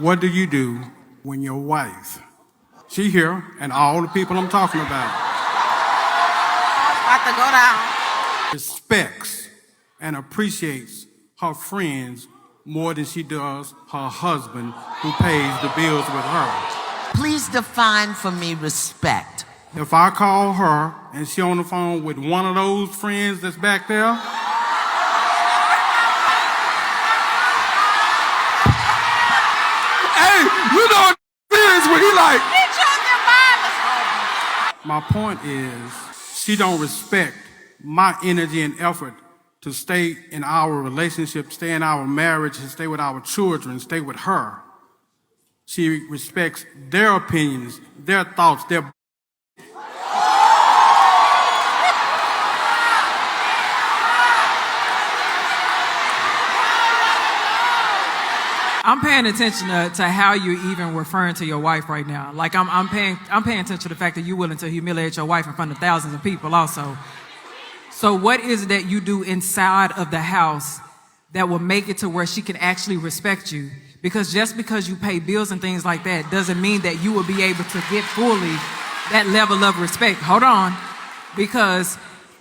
What do you do when your wife, she here, and all the people I'm talking about, About to go down. respects and appreciates her friends more than she does her husband who pays the bills with her? Please define for me respect. If I call her and she on the phone with one of those friends that's back there, Hey, you know friends when he like, my point is she don't respect my energy and effort to stay in our relationship, stay in our marriage, and stay with our children, stay with her. She respects their opinions, their thoughts, their... I'm paying attention to how you're even referring to your wife right now. Like I'm paying attention to the fact that you're willing to humiliate your wife in front of thousands of people also. So what is it that you do inside of the house that will make it to where she can actually respect you? Because just because you pay bills and things like that doesn't mean that you will be able to get fully that level of respect. Hold on. Because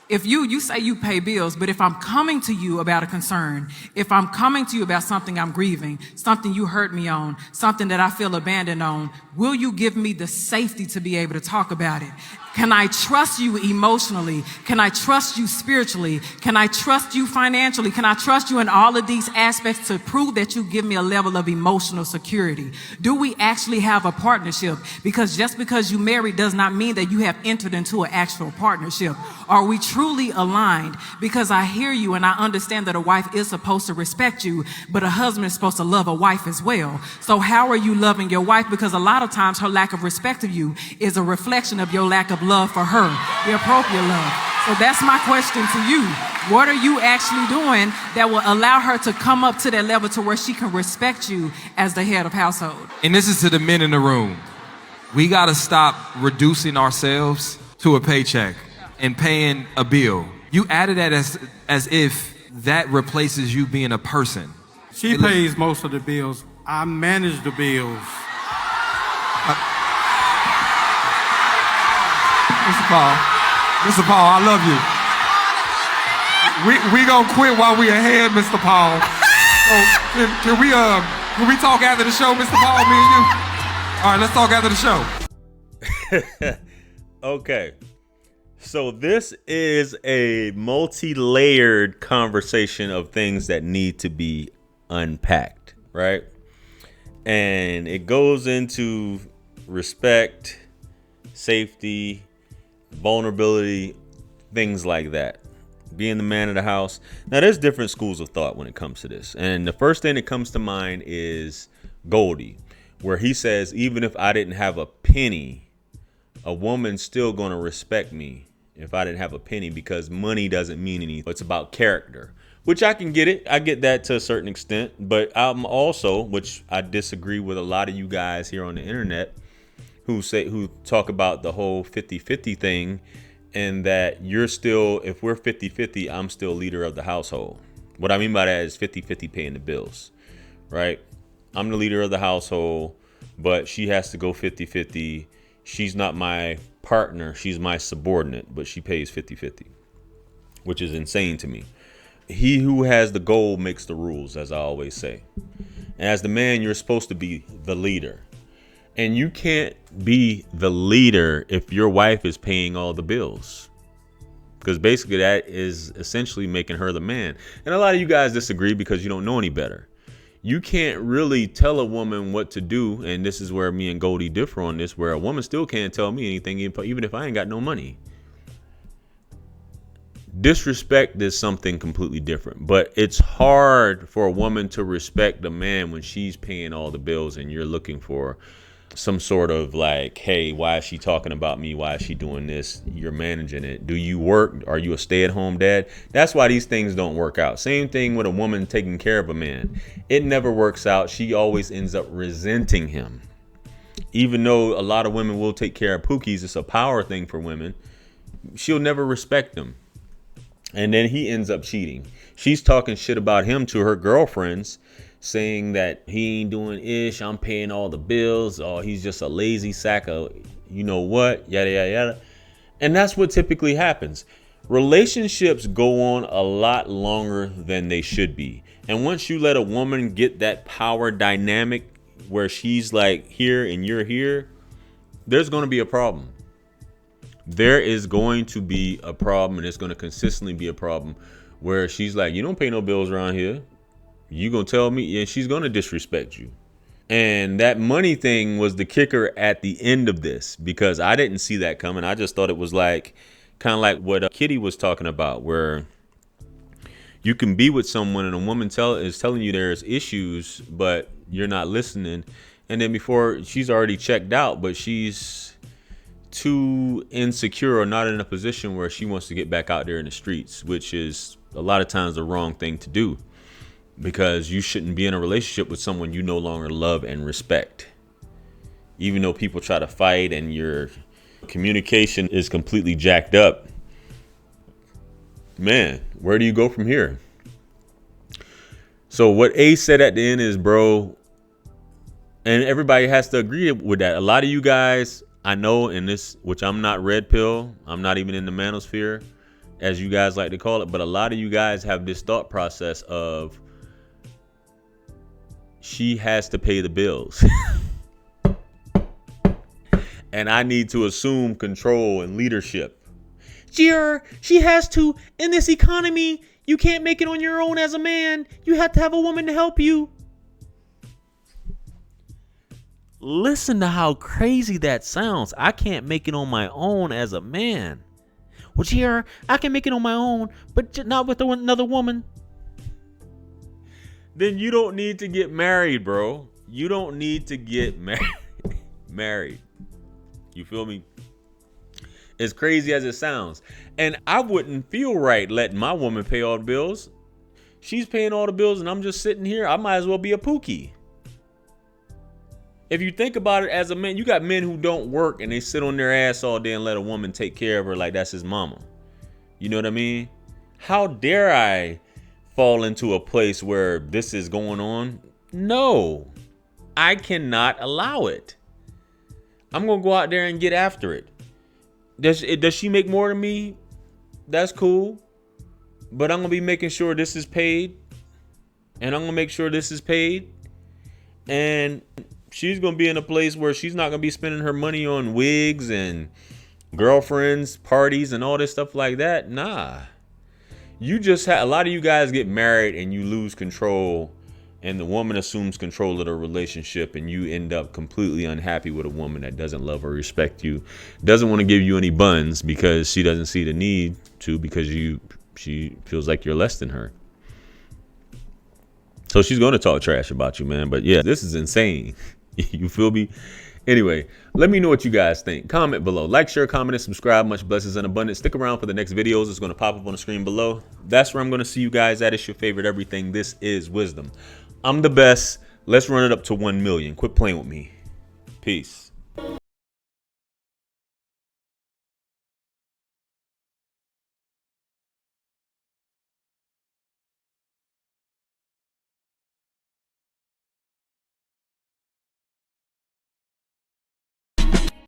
if you say you pay bills, but if I'm coming to you about a concern, if I'm coming to you about something I'm grieving, something you hurt me on, something that I feel abandoned on, will you give me the safety to be able to talk about it? Can I trust you emotionally? Can I trust you spiritually? Can I trust you financially? Can I trust you in all of these aspects to prove that you give me a level of emotional security? Do we actually have a partnership? Because just because you married does not mean that you have entered into an actual partnership. Are we truly aligned? Because I hear you and I understand that a wife is supposed to respect you, but a husband is supposed to love a wife as well. So how are you loving your wife? Because a lot of times her lack of respect of you is a reflection of your lack of love for her, the appropriate love. So that's my question to you. What are you actually doing that will allow her to come up to that level to where she can respect you as the head of household? and this is to the men in the room. We got to stop reducing ourselves to a paycheck and paying a bill. You added that as if that replaces you being a person. She pays most of the bills. I manage the bills. Mr. Paul, I love you. We gonna quit while we ahead, Mr. Paul. So can we talk after the show, Mr. Paul, me and you? All right, let's talk after the show. Okay. So this is a multi-layered conversation of things that need to be unpacked, right? And it goes into respect, safety, vulnerability, things like that. Being the man of the house. Now, there's different schools of thought when it comes to this. And the first thing that comes to mind is Goldie, where he says, even if I didn't have a penny, a woman's still going to respect me if I didn't have a penny, because money doesn't mean anything. It's about character, which I can get it. I get that to a certain extent. But I'm also, which I disagree with a lot of you guys here on the internet, who talk about the whole 50-50 thing, and that you're still, if we're 50-50, I'm still leader of the household. What I mean by that is 50-50 paying the bills, right? I'm the leader of the household, but she has to go 50-50. She's not my partner. She's my subordinate, but she pays 50-50, which is insane to me. He who has the goal makes the rules, as I always say. And as the man, you're supposed to be the leader. And you can't be the leader if your wife is paying all the bills, because basically that is essentially making her the man. And a lot of you guys disagree because you don't know any better. You can't really tell a woman what to do. And this is where me and Goldie differ on this, where a woman still can't tell me anything, even if I ain't got no money. Disrespect is something completely different, but it's hard for a woman to respect a man when she's paying all the bills and you're looking for some sort of like, hey, why is she talking about me? Why is she doing this? You're managing it. Do you work? Are you a stay-at-home dad? That's why these things don't work out. Same thing with a woman taking care of a man. It never works out. She always ends up resenting him. Even though a lot of women will take care of pookies, it's a power thing for women. She'll never respect him. And then he ends up cheating. She's talking shit about him to her girlfriends. saying that he ain't doing ish, I'm paying all the bills, or he's just a lazy sack of you know what, yada yada yada. And that's what typically happens. Relationships go on a lot longer than they should be. And once you let a woman get that power dynamic where she's like here and you're here, there's going to be a problem. There is going to be a problem, and it's going to consistently be a problem where she's like, you don't pay no bills around here. You gonna tell me? And she's going to disrespect you. And that money thing was the kicker at the end of this, because I didn't see that coming. I just thought it was like kind of like what Kitty was talking about, where you can be with someone and a woman is telling you there's issues, but you're not listening. And then before she's already checked out, but she's too insecure or not in a position where she wants to get back out there in the streets, which is a lot of times the wrong thing to do. Because you shouldn't be in a relationship with someone you no longer love and respect. Even though people try to fight and your communication is completely jacked up, man, where do you go from here? So what A said at the end is, bro, and everybody has to agree with that. A lot of you guys, I know in this, which I'm not red pill, I'm not even in the manosphere, as you guys like to call it, but a lot of you guys have this thought process of, she has to pay the bills. And I need to assume control and leadership. She has to. In this economy, you can't make it on your own as a man. You have to have a woman to help you. Listen to how crazy that sounds. I can't make it on my own as a man. Well, Gr, I can make it on my own, but not with another woman. Then you don't need to get married, bro. You don't need to get married. You feel me? As crazy as it sounds. And I wouldn't feel right letting my woman pay all the bills. She's paying all the bills and I'm just sitting here. I might as well be a pookie. If you think about it as a man, you got men who don't work and they sit on their ass all day and let a woman take care of her like that's his mama. You know what I mean? How dare I fall into a place where this is going on? No, I cannot allow it. I'm gonna go out there and get after it. Does she make more than me? That's cool, but I'm gonna be making sure this is paid, and I'm gonna make sure this is paid, and she's gonna be in a place where she's not gonna be spending her money on wigs and girlfriends, parties, and all this stuff like that. Nah. You just a lot of you guys get married and you lose control, and the woman assumes control of the relationship, and you end up completely unhappy with a woman that doesn't love or respect you, doesn't want to give you any buns because she doesn't see the need to, because she feels like you're less than her. So she's going to talk trash about you, man. But yeah, this is insane. You feel me? Anyway, let me know what you guys think. Comment below. Like, share, comment, and subscribe. Much blessings and abundance. Stick around for the next videos. It's going to pop up on the screen below. That's where I'm going to see you guys at. It's your favorite everything. This is Wisdom. I'm the best. Let's run it up to 1 million. Quit playing with me. Peace.